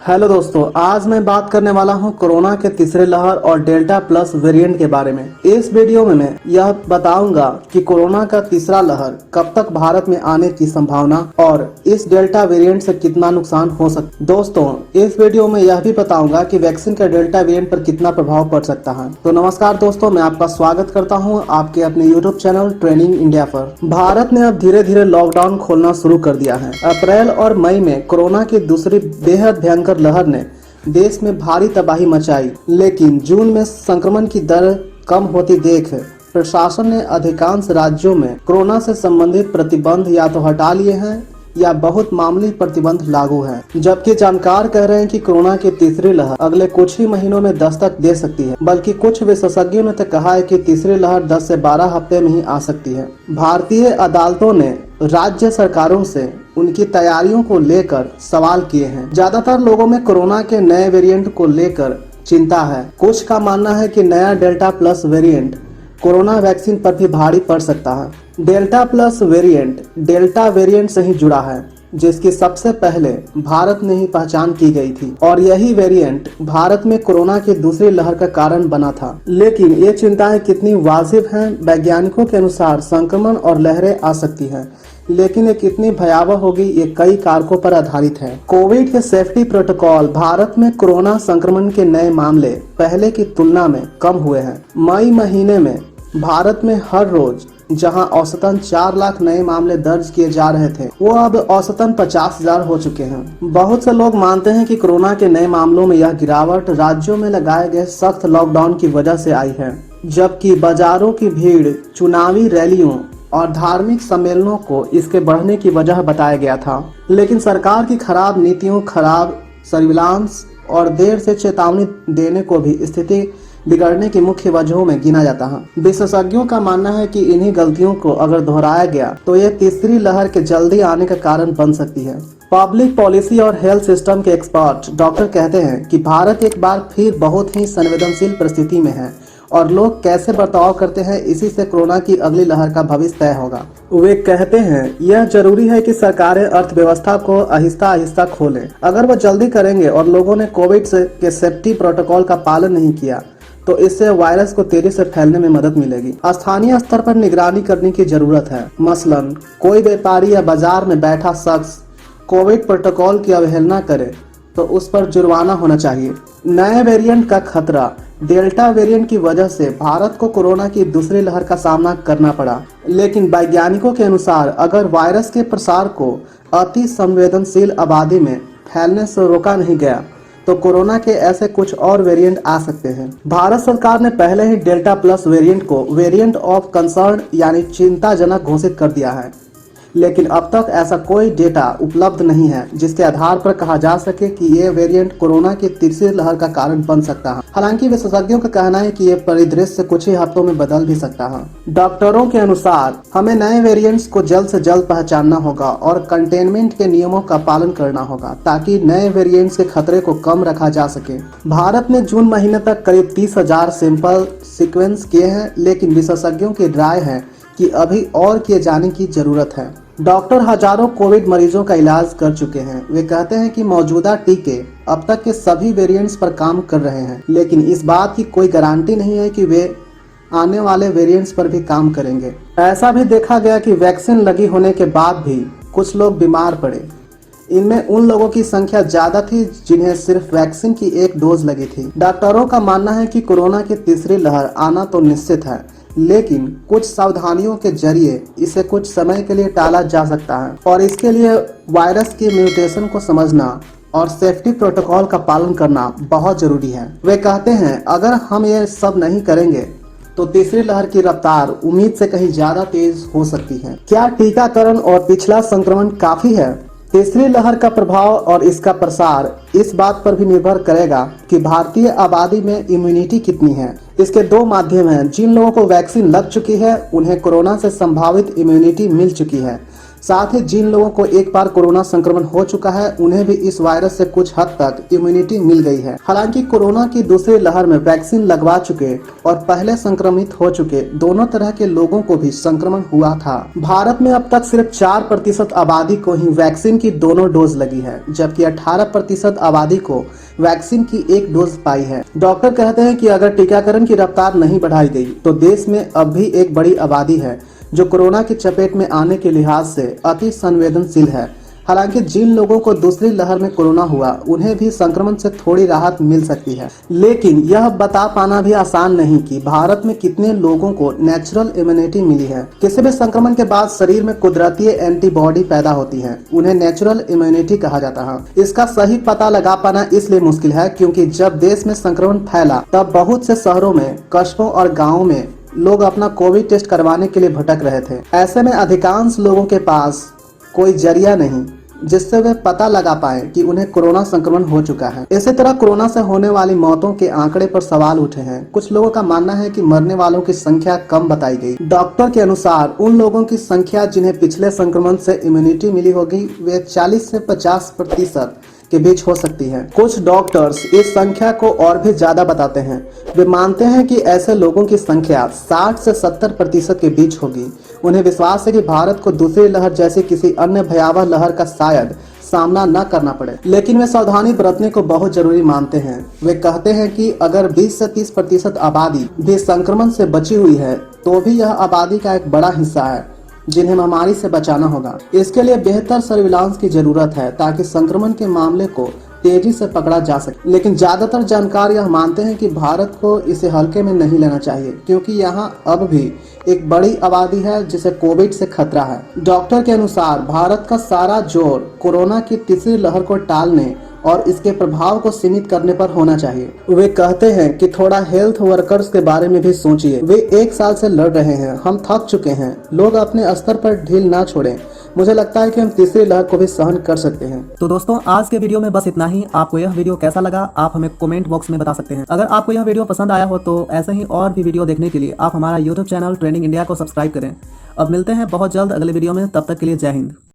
Hello दोस्तों, आज मैं बात करने वाला हूं कोरोना के तीसरे लहर और डेल्टा प्लस वेरिएंट के बारे में। इस वीडियो में मैं यह बताऊंगा कि कोरोना का तीसरा लहर कब तक भारत में आने की संभावना और इस डेल्टा वेरिएंट से कितना नुकसान हो सकता है। दोस्तों, इस वीडियो में यह भी बताऊंगा कि वैक्सीन का डेल्टा वेरिएंट पर कितना प्रभाव पड़ सकता है। तो नमस्कार दोस्तों, मैं आपका स्वागत करता हूँ आपके अपने यूट्यूब चैनल ट्रेनिंग इंडिया पर। भारत ने अब धीरे धीरे लॉकडाउन खोलना शुरू कर दिया है। अप्रैल और मई में कोरोना की दूसरी बेहद भयंकर लहर ने देश में भारी तबाही मचाई, लेकिन जून में संक्रमण की दर कम होती देख प्रशासन ने अधिकांश राज्यों में कोरोना से संबंधित प्रतिबंध या तो हटा लिए हैं या बहुत मामूली प्रतिबंध लागू हैं। जबकि जानकार कह रहे हैं कि कोरोना की तीसरी लहर अगले कुछ ही महीनों में दस्तक दे सकती है, बल्कि कुछ विशेषज्ञों ने तो कहा है कि तीसरी लहर 10 से 12 हफ्ते में ही आ सकती है। भारतीय अदालतों ने राज्य सरकारों से उनकी तैयारियों को लेकर सवाल किए हैं। ज्यादातर लोगों में कोरोना के नए वेरिएंट को लेकर चिंता है। कुछ का मानना है कि नया delta plus variant corona vaccine पर भी भारी पड़ सकता है। Delta plus variant delta variant से ही जुड़ा है, जिसकी सबसे पहले भारत में ही पहचान की गई थी और यही वेरिएंट भारत में कोरोना की दूसरी लहर का कारण बना था। लेकिन ये चिंताएं कितनी वाजिब हैं? वैज्ञानिकों के अनुसार संक्रमण और लहरें आ सकती हैं, लेकिन ये कितनी भयावह होगी ये कई कारकों पर आधारित है। कोविड के सेफ्टी प्रोटोकॉल भारत में कोरोना संक्रमण के नए मामले पहले की तुलना में कम हुए हैं। मई महीने में भारत में हर रोज जहां औसतन 4 लाख नए मामले दर्ज किए जा रहे थे, वो अब औसतन 50,000 हो चुके हैं। बहुत से लोग मानते हैं कि कोरोना के नए मामलों में यह गिरावट राज्यों में लगाए गए सख्त लॉकडाउन की वजह से आई है, जबकि बाजारों की भीड़, चुनावी रैलियों और धार्मिक सम्मेलनों को इसके बढ़ने की वजह बताया गया था। लेकिन सरकार की खराब नीतियों, खराब सर्विलांस और देर से चेतावनी देने को भी स्थिति बिगड़ने की मुख्य वजहों में गिना जाता है। विशेषज्ञों का मानना है कि इन्हीं गलतियों को अगर दोहराया गया तो यह तीसरी लहर के जल्दी आने का कारण बन सकती है। पब्लिक पॉलिसी और हेल्थ सिस्टम के एक्सपर्ट डॉक्टर कहते हैं कि भारत एक बार फिर बहुत ही संवेदनशील परिस्थिति में है और लोग कैसे बर्ताव करते हैं इसी से कोरोना की अगली लहर का भविष्य तय होगा। वे कहते हैं यह जरूरी है कि सरकारें अर्थव्यवस्था को आहिस्ता आहिस्ता खोलें। अगर वह जल्दी करेंगे और लोगों ने कोविड के सेफ्टी प्रोटोकॉल का पालन नहीं किया तो इससे वायरस को तेजी से फैलने में मदद मिलेगी। स्थानीय स्तर पर निगरानी करने की जरूरत है। मसलन कोई व्यापारी या बाजार में बैठा शख्स कोविड प्रोटोकॉल की अवहेलना करे तो उस पर जुर्माना होना चाहिए। नए वेरिएंट का खतरा डेल्टा वेरिएंट की वजह से भारत को कोरोना की दूसरी लहर का सामना करना पड़ा, लेकिन वैज्ञानिकों के अनुसार अगर वायरस के प्रसार को अति संवेदनशील आबादी में फैलने से रोका नहीं गया तो कोरोना के ऐसे कुछ और वेरिएंट आ सकते हैं। भारत सरकार ने पहले ही डेल्टा प्लस वेरिएंट को वेरिएंट ऑफ कंसर्न यानी चिंताजनक घोषित कर दिया है, लेकिन अब तक ऐसा कोई डेटा उपलब्ध नहीं है जिसके आधार पर कहा जा सके कि ये वेरिएंट कोरोना की तीसरी लहर का कारण बन सकता है। हालांकि विशेषज्ञों का कहना है कि ये परिदृश्य कुछ ही हफ्तों में बदल भी सकता है। डॉक्टरों के अनुसार हमें नए वेरिएंट्स को जल्द से जल्द पहचानना होगा और कंटेनमेंट के नियमों का पालन करना होगा ताकि नए वेरिएंट्स के खतरे को कम रखा जा सके। भारत ने जून महीने तक करीब 30,000 सैंपल सीक्वेंस किए हैं, लेकिन विशेषज्ञों की राय है कि अभी और किए जाने की जरूरत है। डॉक्टर हजारों कोविड मरीजों का इलाज कर चुके हैं। वे कहते हैं कि मौजूदा टीके अब तक के सभी वेरिएंट्स पर काम कर रहे हैं, लेकिन इस बात की कोई गारंटी नहीं है कि वे आने वाले वेरिएंट्स पर भी काम करेंगे। ऐसा भी देखा गया कि वैक्सीन लगी होने के बाद भी कुछ लोग बीमार पड़े। इनमें उन लोगों की संख्या ज्यादा थी जिन्हें सिर्फ वैक्सीन की एक डोज लगी थी। डॉक्टरों का मानना है कि कोरोना की तीसरी लहर आना तो निश्चित है, लेकिन कुछ सावधानियों के जरिए इसे कुछ समय के लिए टाला जा सकता है और इसके लिए वायरस के म्यूटेशन को समझना और सेफ्टी प्रोटोकॉल का पालन करना बहुत जरूरी है। वे कहते हैं अगर हम ये सब नहीं करेंगे तो तीसरी लहर की रफ्तार उम्मीद से कहीं ज्यादा तेज हो सकती है। क्या टीकाकरण और पिछला संक्रमण काफी है? तीसरी लहर का प्रभाव और इसका प्रसार इस बात पर भी निर्भर करेगा कि भारतीय आबादी में इम्यूनिटी कितनी है। इसके दो माध्यम हैं। जिन लोगों को वैक्सीन लग चुकी है उन्हें कोरोना से संभावित इम्यूनिटी मिल चुकी है, साथ ही जिन लोगों को एक बार कोरोना संक्रमण हो चुका है उन्हें भी इस वायरस से कुछ हद तक इम्यूनिटी मिल गई है। हालांकि कोरोना की दूसरी लहर में वैक्सीन लगवा चुके और पहले संक्रमित हो चुके दोनों तरह के लोगों को भी संक्रमण हुआ था। भारत में अब तक सिर्फ 4% आबादी को ही वैक्सीन की दोनों डोज लगी है, जबकि 18% आबादी को वैक्सीन की एक डोज पाई है। डॉक्टर कहते हैं कि अगर टीकाकरण की रफ्तार नहीं बढ़ाई गई तो देश में अब भी एक बड़ी आबादी है जो कोरोना की चपेट में आने के लिहाज से अति संवेदनशील है। हालांकि जिन लोगों को दूसरी लहर में कोरोना हुआ उन्हें भी संक्रमण से थोड़ी राहत मिल सकती है, लेकिन यह बता पाना भी आसान नहीं कि भारत में कितने लोगों को नेचुरल इम्यूनिटी मिली है। किसी भी संक्रमण के बाद शरीर में कुदरती एंटीबॉडी पैदा होती है, उन्हें नेचुरल इम्यूनिटी कहा जाता है। इसका सही पता लगा पाना इसलिए मुश्किल है क्योंकि जब देश में संक्रमण फैला तब बहुत से शहरों में, कस्बों और गाँवों में लोग अपना कोविड टेस्ट करवाने के लिए भटक रहे थे। ऐसे में अधिकांश लोगों के पास कोई जरिया नहीं जिससे वे पता लगा पाए कि उन्हें कोरोना संक्रमण हो चुका है। इसी तरह कोरोना से होने वाली मौतों के आंकड़े पर सवाल उठे हैं। कुछ लोगों का मानना है कि मरने वालों की संख्या कम बताई गई। डॉक्टर के अनुसार उन लोगों की संख्या जिन्हें पिछले संक्रमण से इम्यूनिटी मिली होगी वे 40 से 50% के बीच हो सकती है। कुछ डॉक्टर्स इस संख्या को और भी ज्यादा बताते हैं। वे मानते हैं कि ऐसे लोगों की संख्या 60 से 70% के बीच होगी। उन्हें विश्वास है कि भारत को दूसरी लहर जैसी किसी अन्य भयावह लहर का शायद सामना न करना पड़े, लेकिन वे सावधानी बरतने को बहुत जरूरी मानते हैं। वे कहते हैं कि अगर 20 से 30% आबादी भी संक्रमण से बची हुई है तो भी यह आबादी का एक बड़ा हिस्सा है जिन्हें महामारी से बचाना होगा। इसके लिए बेहतर सर्विलांस की जरूरत है ताकि संक्रमण के मामले को तेजी से पकड़ा जा सके। लेकिन ज्यादातर जानकार यह मानते हैं कि भारत को इसे हल्के में नहीं लेना चाहिए क्योंकि यहाँ अब भी एक बड़ी आबादी है जिसे कोविड से खतरा है। डॉक्टर के अनुसार भारत का सारा जोर कोरोना की तीसरी लहर को टालने और इसके प्रभाव को सीमित करने पर होना चाहिए। वे कहते हैं कि थोड़ा हेल्थ वर्कर्स के बारे में भी सोचिए। वे 1 साल से लड़ रहे हैं, हम थक चुके हैं। लोग अपने स्तर पर ढील ना छोड़ें। मुझे लगता है कि हम तीसरी लहर को भी सहन कर सकते हैं। तो दोस्तों आज के वीडियो में बस इतना ही। आपको यह वीडियो कैसा लगा आप हमें कमेंट बॉक्स में बता सकते हैं। अगर आपको यह वीडियो पसंद आया हो तो ऐसे ही और भी वीडियो देखने के लिए आप हमारा YouTube चैनल ट्रेंडिंग इंडिया को सब्सक्राइब करें। अब मिलते हैं बहुत जल्द अगले वीडियो में, तब तक के लिए जय हिंद।